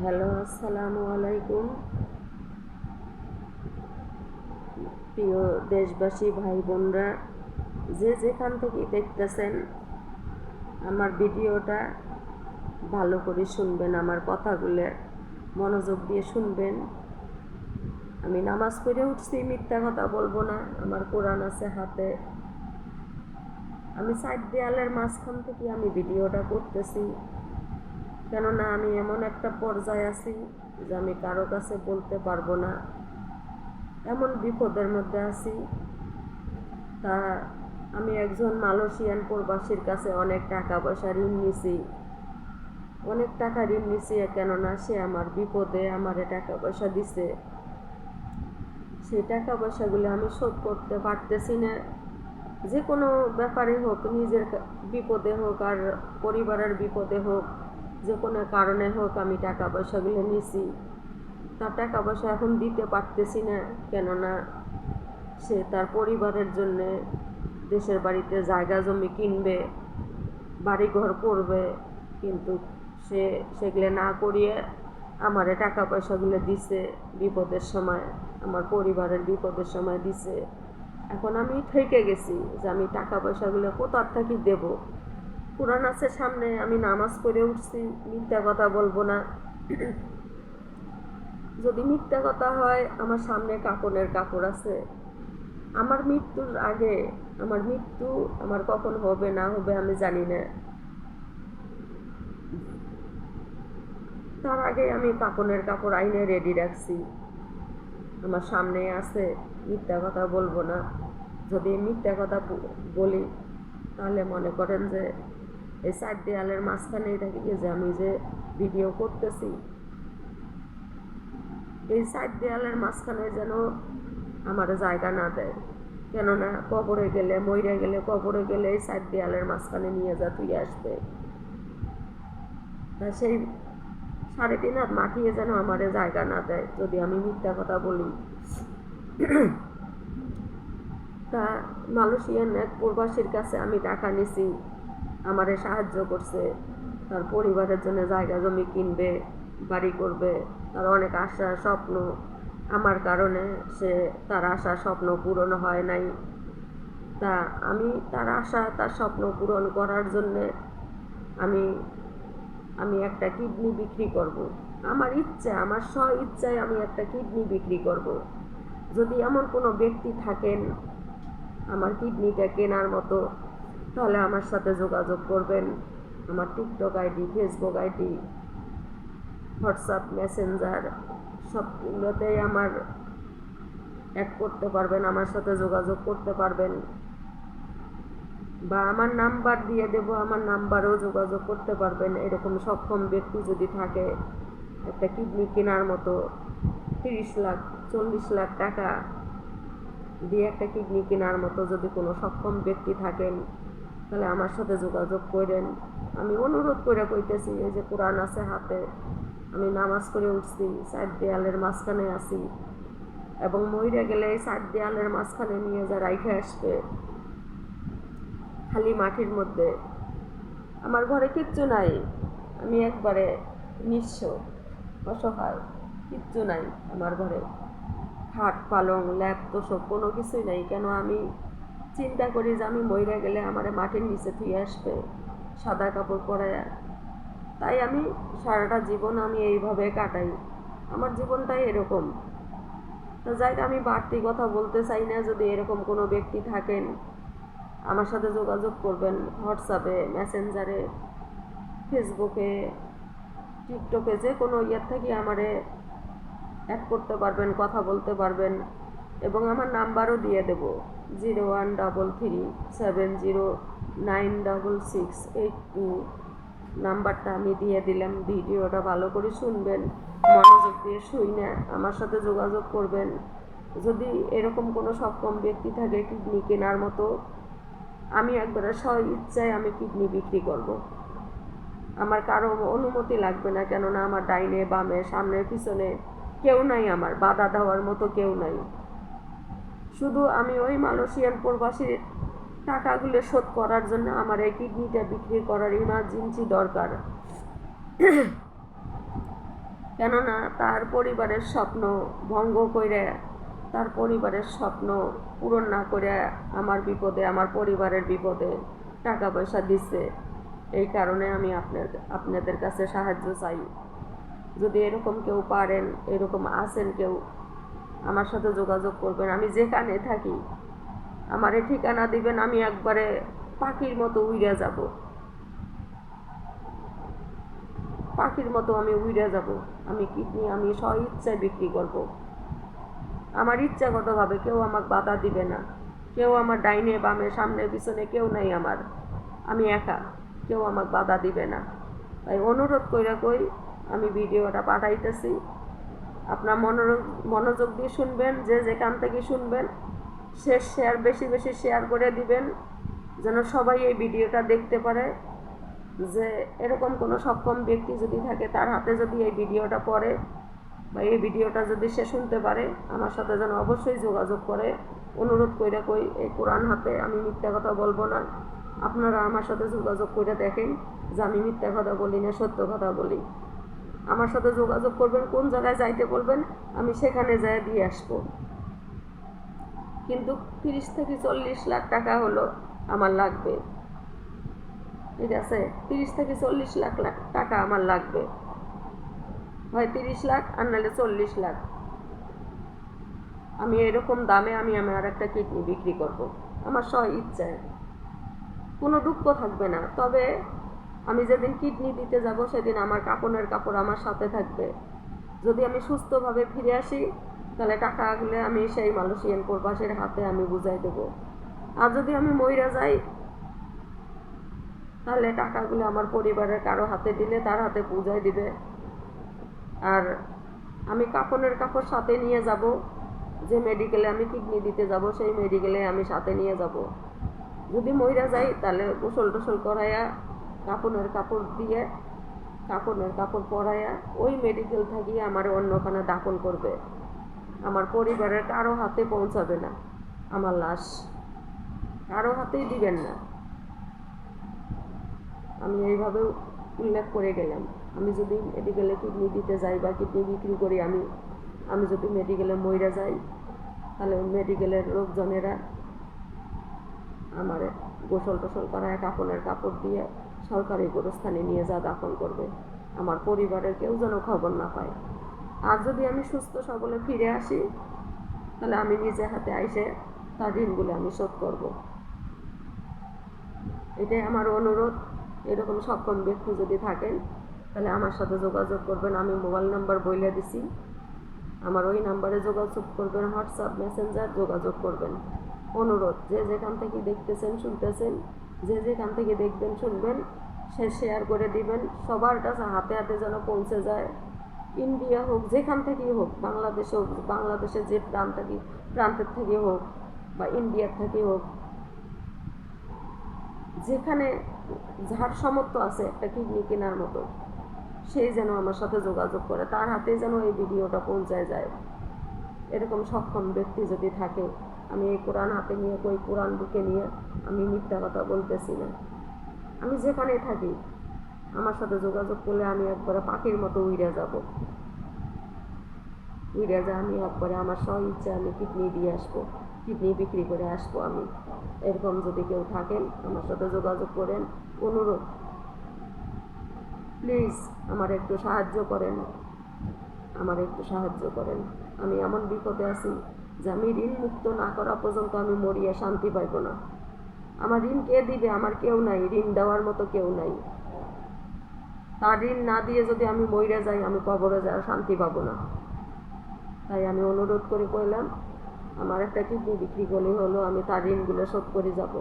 Hello, আসসালামু আলাইকুম। প্রিয় দেশবাসী, ভাই বোনরা, যে যেখান থেকে দেখতেছেন আমার ভিডিওটা, ভালো করে শুনবেন, আমার কথাগুলো মনোযোগ দিয়ে শুনবেন। আমি নামাজ পড়ে উঠছি, মিথ্যা কথা বলবো না। আমার কোরআন আছে হাতে। আমি সাইড দেয়ালের মাঝখান থেকে আমি ভিডিওটা করতেছি, কেননা আমি এমন একটা পর্যায়ে আছি যে আমি কারো কাছে বলতে পারবো না, এমন বিপদের মধ্যে আছি। তা আমি একজন মালয়েশিয়ান প্রবাসীর কাছে অনেক টাকা পয়সা ঋণ নিছি, অনেক টাকা ঋণ নিছি, কেননা সে আমার বিপদে আমারে টাকা পয়সা দিছে। সেই টাকা পয়সাগুলো আমি শোধ করতে পারতেছি না। যে কোনো ব্যাপারে হোক, নিজের বিপদে হোক আর পরিবারের বিপদে হোক, যে কোনো কারণে হোক, আমি টাকা পয়সাগুলো নিছি। তার টাকা পয়সা এখন দিতে পারতেছি না, কেননা সে তার পরিবারের জন্যে দেশের বাড়িতে জায়গা জমি কিনবে, বাড়িঘর করবে, কিন্তু সে সেগুলো না করিয়ে আমারে টাকা পয়সাগুলো দিছে বিপদের সময়, আমার পরিবারের বিপদের সময় দিছে। এখন আমি ঠেকে গেছি যে আমি টাকা পয়সাগুলো কোথার থেকে দেব। কোরআন আছে সামনে, আমি নামাজ পড়ে উঠছি, মিথ্যা কথা বলবো না। যদি মিথ্যা কথা হয়, আমার সামনে কাপড়ের কাপড় আছে। আমার মৃত্যুর আগে, আমার মৃত্যু আমার কখন হবে না হবে আমি জানি না, তার আগে আমি কাপড়ের কাপড় আইনে রেডি রাখছি, আমার সামনে আছে। মিথ্যা কথা বলবো না। যদি মিথ্যা কথা বলি, তাহলে মনে করেন যে এই সাইড দেয়ালের মাঝখানেই থাকি, যে আমি যে ভিডিও করতেছি, এই সাইড দেয়ালের মাঝখানে যেন আমার জায়গা না দেয়। কেননা কবরে গেলে, মইরে গেলে, কবরে গেলে এই সাইড দেয়ালের মাঝখানে নিয়ে যা তুই আসবে। তা সেই 3.5 হাত মাটিয়ে যেন আমারে জায়গা না দেয় যদি আমি মিথ্যা কথা বলি। তা মালয়েশিয়ান এক প্রবাসীর কাছে আমি টাকা নিছি, আমারে সাহায্য করছে, তার পরিবারের জন্য জায়গা জমি কিনবে, বাড়ি করবে, তার অনেক আশা স্বপ্ন। আমার কারণে সে তার আশা স্বপ্ন পূরণ হয় নাই। তা আমি তার আশা, তার স্বপ্ন পূরণ করার জন্যে আমি আমি একটা কিডনি বিক্রি করব। আমার ইচ্ছা, আমার স্ব ইচ্ছায় আমি একটা কিডনি বিক্রি করব। যদি এমন কোনো ব্যক্তি থাকেন আমার কিডনিটা কেনার মতো, তাহলে আমার সাথে যোগাযোগ করবেন। আমার TikTok ID, Facebook ID, WhatsApp, messenger সবগুলোতেই আমার অ্যাড করতে পারবেন, আমার সাথে যোগাযোগ করতে পারবেন, বা আমার নাম্বার দিয়ে দেব, আমার নাম্বারেও যোগাযোগ করতে পারবেন। এরকম সক্ষম ব্যক্তি যদি থাকে, একটা কিডনি কেনার মতো 30 লাখ 40 লাখ টাকা দিয়ে একটা কিডনি কেনার মতো যদি কোনো সক্ষম ব্যক্তি থাকেন, তাহলে আমার সাথে যোগাযোগ করেন। আমি অনুরোধ করে কইতেছি, এই যে কোরআন আছে হাতে, আমি নামাজ করে উঠছি, সাইড দেয়ালের মাঝখানে আছি, এবং মইরা গেলে এই সাইড দেয়ালের মাঝখানে নিয়ে যা রাইখে আসবে খালি মাটির মধ্যে। আমার ঘরে কিচ্ছু নাই, আমি একবারে নিঃস্ব, অসহায়, কিচ্ছু নাই আমার ঘরে। খাট পালং ল্যাপ তোষক কোনো কিছুই নাই। কেন আমি চিন্তা করি যে আমি মইরা গেলে আমার মাটির নিচে থুয়ে আসবে সাদা কাপড় পরায়া। তাই আমি সারাটা জীবন আমি এইভাবে কাটাই, আমার জীবনটাই এরকম। তো যাই, আমি বাড়তি কথা বলতে চাই না। যদি এরকম কোনো ব্যক্তি থাকেন, আমার সাথে যোগাযোগ করবেন। হোয়াটসঅ্যাপে, মেসেঞ্জারে, ফেসবুকে, টিকটকে, যে কোনো ইয়ের থেকে আমারে অ্যাড করতে পারবেন, কথা বলতে পারবেন। এবং আমার নাম্বারও দিয়ে দেব, 0133709668 নাম্বারটা আমি দিয়ে দিলাম। ভিডিওটা ভালো করে শুনবেন, মনোযোগ দিয়ে শুনে আমার সাথে যোগাযোগ করবেন। যদি এরকম কোনো সক্ষম ব্যক্তি থাকে কিডনি কেনার মতো, আমি একবারে স্ব ইচ্ছায় আমি কিডনি বিক্রি করব। আমার কারো অনুমতি লাগবে না, কেননা আমার ডাইনে বামে সামনে পিছনে কেউ নাই, আমার বাধা দেওয়ার মতো কেউ নাই। শুধু আমি ওই মালয়েশিয়ান প্রবাসীর টাকাগুলো শোধ করার জন্য আমার এই কিডনিটা বিক্রি করার ইমার্জেন্সি দরকার। কেননা তার পরিবারের স্বপ্ন ভঙ্গ করে, তার পরিবারের স্বপ্ন পূরণ না করে আমার বিপদে, আমার পরিবারের বিপদে টাকা পয়সা দিচ্ছে। এই কারণে আমি আপনাদের কাছে সাহায্য চাই। যদি এরকম কেউ পারেন, এরকম আছেন কেউ, আমার সাথে যোগাযোগ করবেন। আমি যেখানে থাকি আমারে ঠিকানা দিবেন, আমি একবারে পাখির মতো উড়ে যাব, পাখির মতো আমি উড়ে যাব। আমি কিডনি আমি স্ব ইচ্ছায় বিক্রি করব। আমার ইচ্ছাগতভাবে কেউ আমাকে বাধা দিবে না। কেউ আমার ডাইনে বামে সামনে পিছনে কেউ নাই আমার, আমি একা, কেউ আমাকে বাধা দিবে না। তাই অনুরোধ কইরা কই আমি ভিডিওটা পাঠাইতেছি, আপনার মনোযোগ দিয়ে শুনবেন। যে যেখান থেকে শুনবেন শেয়ার বেশি বেশি শেয়ার করে দিবেন, যেন সবাই এই ভিডিওটা দেখতে পারে। যে এরকম কোনো সক্ষম ব্যক্তি যদি থাকে, তার হাতে যদি এই ভিডিওটা পড়ে বা এই ভিডিওটা যদি সে শুনতে পারে, আমার সাথে যেন অবশ্যই যোগাযোগ করে। অনুরোধ কইরা কই, এই কোরআন হাতে আমি মিথ্যা কথা বলবো না। আপনারা আমার সাথে যোগাযোগ করে দেখেন যে আমি মিথ্যা কথা বলি না, সত্য কথা বলি। আমার সাথে যোগাযোগ করবেন, কোন জায়গায় যাইতে বলবেন আমি সেখানে যাই দিয়ে আসবো। কিন্তু 30 থেকে 40 লাখ টাকা হলো আমার লাগবে, ঠিক আছে? 30 থেকে 40 লাখ টাকা আমার লাগবে, হয় 30 লাখ আর নাহলে 40 লাখ। আমি এরকম দামে আমি আমার একটা কিডনি বিক্রি করব, আমার স্ব ইচ্ছায়, কোনো দুঃখ থাকবে না। তবে আমি যেদিন কিডনি দিতে যাব সেদিন আমার কাপড়ের কাপড় আমার সাথে থাকবে। যদি আমি সুস্থভাবে ফিরে আসি তাহলে টাকাগুলো আমি সেই মালয়েশিয়ান প্রবাসীর হাতে আমি বুঝাই দেব। আর যদি আমি মইরা যাই তাহলে টাকাগুলো আমার পরিবারের কারো হাতে দিলে তার হাতে বুঝাই দিবে। আর আমি কাপড়ের কাপড় সাথে নিয়ে যাব, যে মেডিকেলে আমি কিডনি দিতে যাব সেই মেডিকেলে আমি সাথে নিয়ে যাব। যদি মইরা যাই তাহলে গোসল টোসল করাইয়া কাপড়ের কাপড় দিয়ে, কাপড়ের কাপড় পরাইয়া ওই মেডিকেল থেকে আমার অন্যখানে দাফন করবে। আমার পরিবারের কারো হাতে পৌঁছাবে না আমার লাশ, কারো হাতেই দিবেন না। আমি এইভাবে উল্লেখ করে গেলাম। আমি যদি মেডিকেলে কিডনি দিতে যাই বা কিডনি বিক্রি করি, আমি যদি মেডিকেলে মইরা যাই তাহলে মেডিকেলের লোকজনেরা আমার গোসল টোসল করায় কাপড়ের কাপড় দিয়ে সরকারি গোরস্থানে নিয়ে যা দাফন করবে। আমার পরিবারের কেউ যেন খবর না পায়। আর যদি আমি সুস্থ সবলে ফিরে আসি তাহলে আমি নিজে হাতে আইসে তার ঋণগুলো আমি শোধ করব। এটাই আমার অনুরোধ। এরকম সক্ষম ব্যক্তি যদি থাকেন তাহলে আমার সাথে যোগাযোগ করবেন। আমি মোবাইল নাম্বার বইলে দিছি, আমার ওই নাম্বারে যোগাযোগ করবেন, হোয়াটসঅ্যাপ মেসেঞ্জার যোগাযোগ করবেন। অনুরোধ, যে যেখান থেকে দেখতেছেন শুনতেছেন, যে যেখান থেকে দেখবেন শুনবেন, সে শেয়ার করে দিবেন। সবার কাছে হাতে হাতে যেন পৌঁছে যায়। ইন্ডিয়া হোক, যেখান থেকেই হোক, বাংলাদেশে হোক, বাংলাদেশের যে প্রান্তের থেকে হোক বা ইন্ডিয়ার থেকে হোক, যেখানে যার সামর্থ্য আছে একটা কিডনি কেনার মতো, সেই যেন আমার সাথে যোগাযোগ করে, তার হাতে যেন এই ভিডিওটা পৌঁছায় যায়। এরকম সক্ষম ব্যক্তি যদি থাকে, আমি এই কোরআন হাতে নিয়ে, ওই কোরআন বুকে নিয়ে আমি মিথ্যা কথা বলতেছি না। আমি যেখানে থাকি আমার সাথে যোগাযোগ করলে আমি একবারে পাখির মতো উড়ে যাব, উড়ে যা আমি একবারে আমার স্ব ইচ্ছা আমি কিডনি দিয়ে আসবো, কিডনি বিক্রি করে আসবো আমি। এরকম যদি কেউ থাকেন আমার সাথে যোগাযোগ করেন। অনুরোধ, প্লিজ আমার একটু সাহায্য করেন, আমার একটু সাহায্য করেন। আমি এমন বিপদে আছি যে আমি ঋণ মুক্ত না করা পর্যন্ত আমি মরিয়া শান্তি পাইব না। আমার ঋণ কে দিবে? আমার কেউ নাই, ঋণ দেওয়ার মতো কেউ নাই। তার ঋণ না দিয়ে যদি আমি মইরা যাই, আমি কবরে যাওয়ার শান্তি পাবো না। তাই আমি অনুরোধ করে কইলাম, আমার একটা কিডনি বিক্রি করলে হলো আমি তার ঋণগুলো শোধ করে যাব।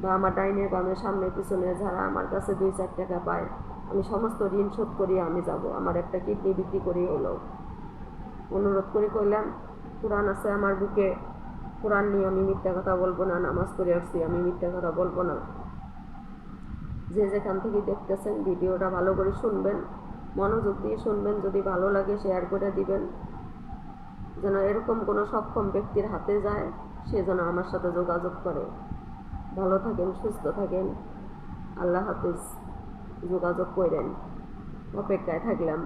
বা আমার ডাইনে বামে সামনে পিছনে যারা আমার কাছে 2-4 টাকা পায়, আমি সমস্ত ঋণ শোধ করিয়ে আমি যাব। আমার একটা কিডনি বিক্রি করেই হলো। অনুরোধ করে কইলাম, কোরআন আছে আমার বুকে, কোরআন নিয়ে আমি মিথ্যা কথা বলবো না। নামাজ পড়ে আসছি, আমি মিথ্যা কথা বলবো না। যে যেখান থেকে দেখতেছেন ভিডিওটা ভালো করে শুনবেন, মনোযোগ দিয়ে শুনবেন। যদি ভালো লাগে শেয়ার করে দিবেন, যেন এরকম কোনো সক্ষম ব্যক্তির হাতে যায়, সে যেন আমার সাথে যোগাযোগ করে। ভালো থাকেন, সুস্থ থাকেন, আল্লাহ হাফিজ। যোগাযোগ করেন, অপেক্ষায় থাকলাম।